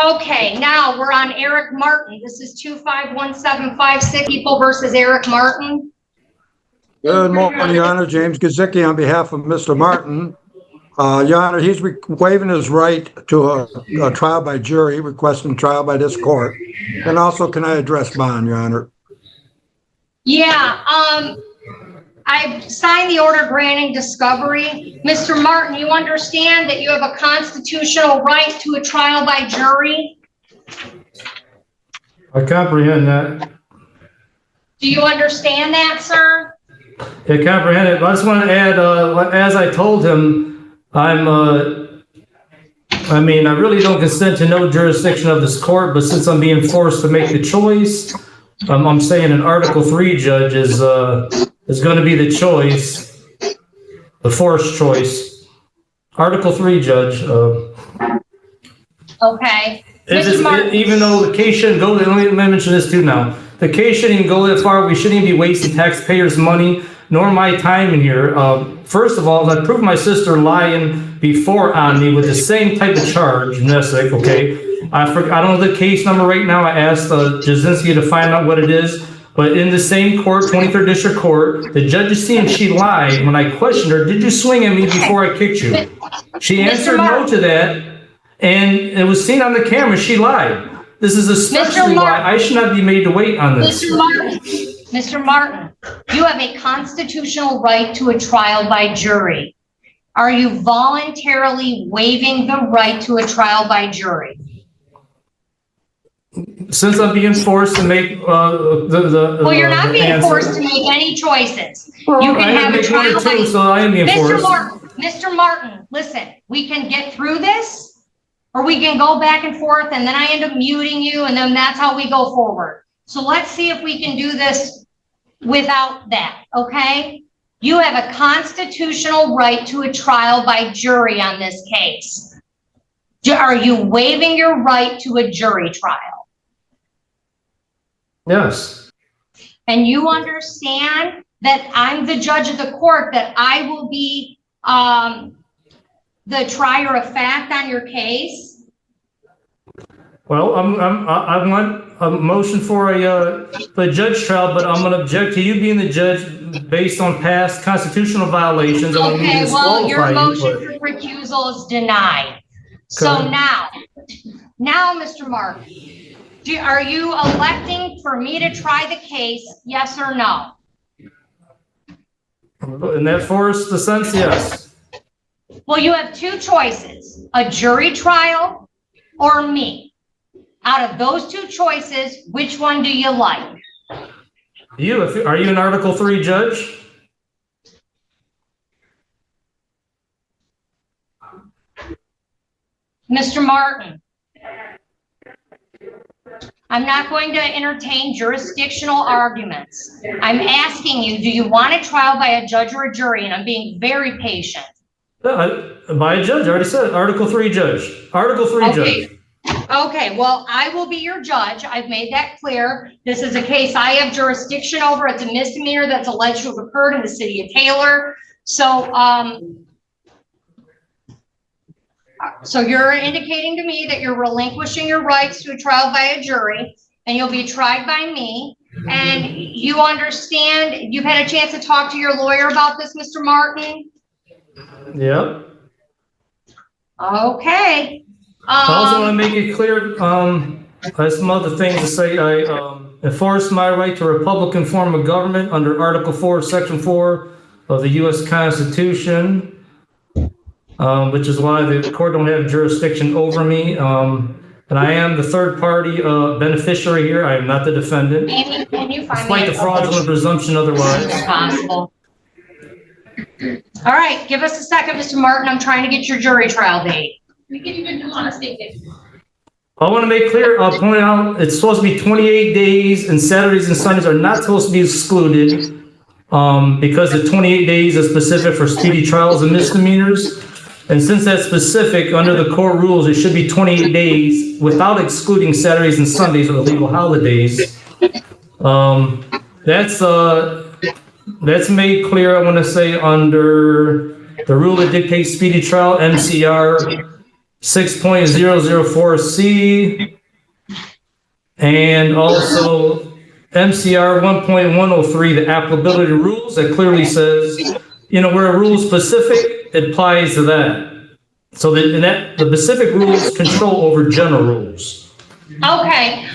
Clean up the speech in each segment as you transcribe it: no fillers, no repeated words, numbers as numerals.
Okay, now we're on Eric Martin. This is 251756 People versus Eric Martin. Good morning, Your Honor. James Gazicki on behalf of Mr. Martin. Your Honor, he's waiving his right to a trial by jury, requesting trial by this court. And also, can I address bond, Your Honor? Yeah, I signed the order granting discovery. Mr. Martin, you understand that you have a constitutional right to a trial by jury? I comprehend that. Do you understand that, sir? I comprehend it. I just want to add, as I told him, I really don't consent to no jurisdiction of this court, but since I'm being forced to make the choice, I'm saying an Article 3 judge is going to be the choice, the forced choice. Article 3 judge. Okay. Even though the case shouldn't go, let me mention this too now. The case shouldn't even go that far. We shouldn't even be wasting taxpayers' money, nor my time in here. First of all, I proved my sister lying before on me with the same type of charge, Nessick, okay? I don't know the case number right now. I asked Jasinski to find out what it is. But in the same court, 23rd District Court, the judge is seeing she lied when I questioned her, did you swing at me before I kicked you? She answered no to that, and it was seen on the camera, she lied. This is especially why I should not be made to wait on this. Mr. Martin, you have a constitutional right to a trial by jury. Are you voluntarily waiving the right to a trial by jury? Since I'm being forced to make well, you're not being forced to make any choices. Well, you can have a trial by so I am being forced. Mr. Martin, listen, we can get through this, or we can go back and forth, and then I end up muting you, and then that's how we go forward. So let's see if we can do this without that, okay? You have a constitutional right to a trial by jury on this case. Are you waiving your right to a jury trial? Yes. And you understand that I'm the judge of the court, that I will be the trier of fact on your case? Well, I want a motion for a judge trial, but I'm going to object to you being the judge based on past constitutional violations. Okay, well, your motion for recusal is denied. So now, Mr. Martin, are you electing for me to try the case, yes or no? In that forced the sense, yes. Well, you have two choices, a jury trial or me. Out of those two choices, which one do you like? Are you an Article 3 judge? Mr. Martin, I'm not going to entertain jurisdictional arguments. I'm asking you, do you want a trial by a judge or a jury? And I'm being very patient. By a judge, I already said Article 3 judge. Article 3 judge. Okay, well, I will be your judge. I've made that clear. This is a case I have jurisdiction over. It's a misdemeanor that's alleged to have occurred in the city of Taylor. So you're indicating to me that you're relinquishing your rights to a trial by a jury, and you'll be tried by me. And you understand, you've had a chance to talk to your lawyer about this, Mr. Martin? Yep. Okay. I also want to make it clear, I have some other things to say. I enforce my right to a Republican form of government under Article 4, Section 4 of the U.S. Constitution. Which is why the court don't have jurisdiction over me. And I am the third party beneficiary here. I am not the defendant. Can you find despite the fraudulent presumption otherwise. Possible. All right, give us a second, Mr. Martin. I'm trying to get your jury trial date. We can even do on a state date. I want to make clear, I'll point out, it's supposed to be 28 days, and Saturdays and Sundays are not supposed to be excluded because the 28 days is specific for speedy trials and misdemeanors. And since that's specific under the court rules, it should be 28 days without excluding Saturdays and Sundays or the legal holidays. That's made clear, I want to say, under the rule that dictates speedy trial, MCR 6.004C, and also MCR 1.103, the applicability rules that clearly says, where a rule is specific, it applies to that. So that the specific rules control over general rules. Okay,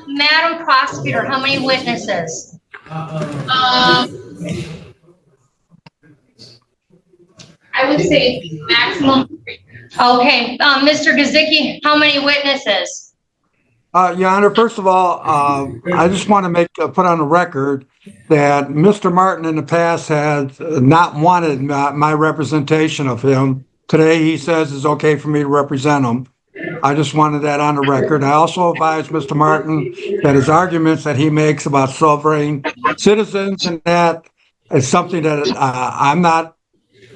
Madam Prosecutor, how many witnesses? I would say maximum 3. Okay, Mr. Gazicki, how many witnesses? Your Honor, first of all, I just want to put on the record that Mr. Martin in the past has not wanted my representation of him. Today, he says it's okay for me to represent him. I just wanted that on the record. I also advise Mr. Martin that his arguments that he makes about sovereign citizens and that is something that I'm not,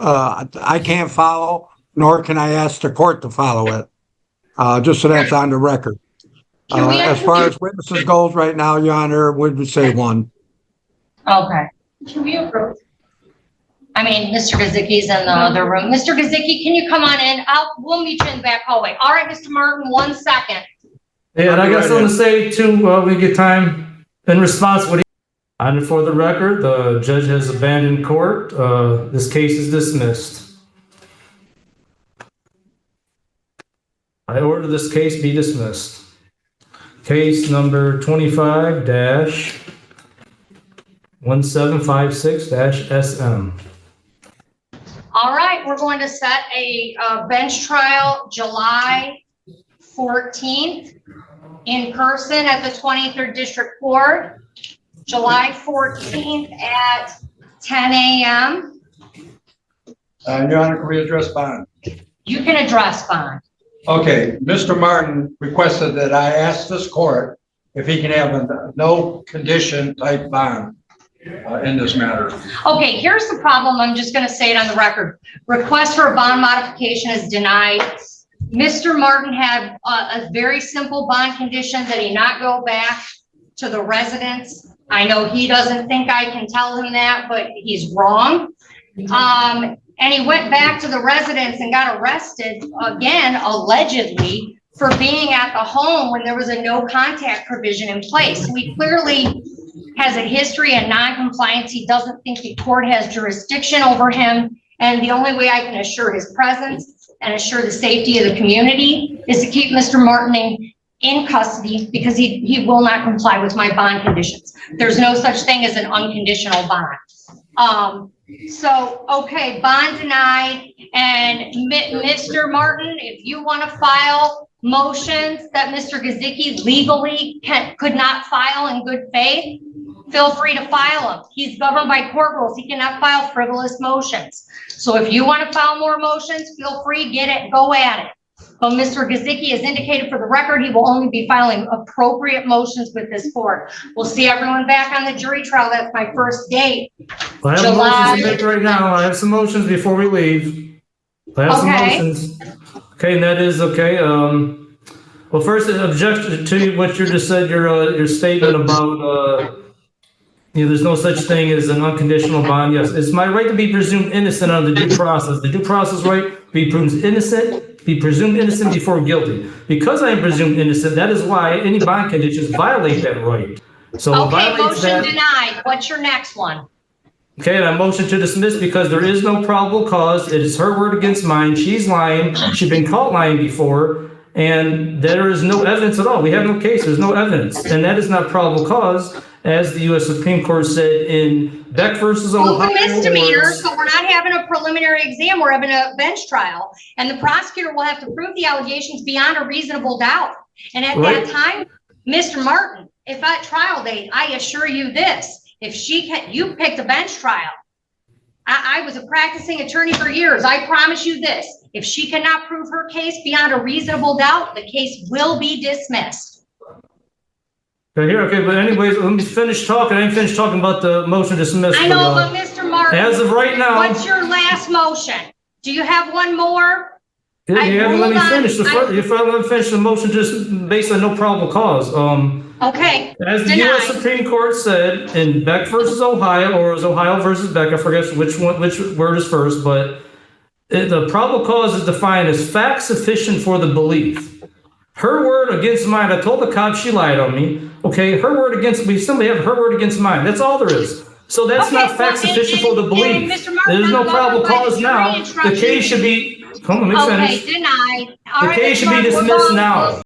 I can't follow, nor can I ask the court to follow it. Just so that's on the record. As far as witnesses goes right now, Your Honor, would say 1. Okay. Can we approach? I mean, Mr. Gazicki's in the other room. Mr. Gazicki, can you come on in? We'll meet you in the back hallway. All right, Mr. Martin, 1 second. Yeah, and I got something to say too, we get time in response. And for the record, the judge has abandoned court. This case is dismissed. I order this case be dismissed. Case number 25-1756-SM. All right, we're going to set a bench trial July 14th in person at the 23rd District Court, July 14th at 10 a.m. Your Honor, can we address bond? You can address bond. Okay, Mr. Martin requested that I ask this court if he can have a no condition type bond in this matter. Okay, here's the problem. I'm just going to say it on the record. Request for a bond modification is denied. Mr. Martin had a very simple bond condition that he not go back to the residence. I know he doesn't think I can tell him that, but he's wrong. And he went back to the residence and got arrested again, allegedly, for being at the home when there was a no contact provision in place. So he clearly has a history of non-compliance. He doesn't think the court has jurisdiction over him. And the only way I can assure his presence and assure the safety of the community is to keep Mr. Martin in custody because he will not comply with my bond conditions. There's no such thing as an unconditional bond. So, okay, bond denied. And Mr. Martin, if you want to file motions that Mr. Gazicki legally could not file in good faith, feel free to file them. He's governed by court rules. He cannot file frivolous motions. So if you want to file more motions, feel free, get it, go at it. But Mr. Gazicki has indicated for the record, he will only be filing appropriate motions with this court. We'll see everyone back on the jury trial. That's my first date. I have motions to make right now. I have some motions before we leave. I have some motions. Okay, and that is okay. Well, first, objection to what you just said, your statement about there's no such thing as an unconditional bond. Yes, it's my right to be presumed innocent under the due process. The due process right be presumed innocent before guilty. Because I am presumed innocent, that is why any bond conditions violate that right. So okay, motion denied. What's your next one? Okay, and I motion to dismiss because there is no probable cause. It is her word against mine. She's lying. She's been caught lying before, and there is no evidence at all. We have no case. There's no evidence, and that is not probable cause, as the U.S. Supreme Court said in Beck versus Ohio. Well, it's a misdemeanor, so we're not having a preliminary exam. We're having a bench trial, and the prosecutor will have to prove the allegations beyond a reasonable doubt. And at that time, Mr. Martin, if at trial date, I assure you this. If you picked a bench trial. I was a practicing attorney for years. I promise you this. If she cannot prove her case beyond a reasonable doubt, the case will be dismissed. Okay, but anyways, let me finish talking. I didn't finish talking about the motion to dismiss. I know, but Mr. Martin, as of right now, what's your last motion? Do you have one more? You haven't let me finish. You finally let me finish the motion just based on no probable cause. Okay. As the U.S. Supreme Court said in Beck versus Ohio, or it was Ohio versus Beck, I forget which word is first, but The probable cause is defined as fact sufficient for the belief. Her word against mine. I told the cop she lied on me. Okay, her word against me. Somebody have her word against mine. That's all there is. So that's Okay, not fact well, sufficient for the belief. Mr. Martin, There's no I'm probable going by the cause now. jury The case should be. Come on, let me Okay, finish. denied. All The right, case Mr. should be Martin, we're dismissed going- now.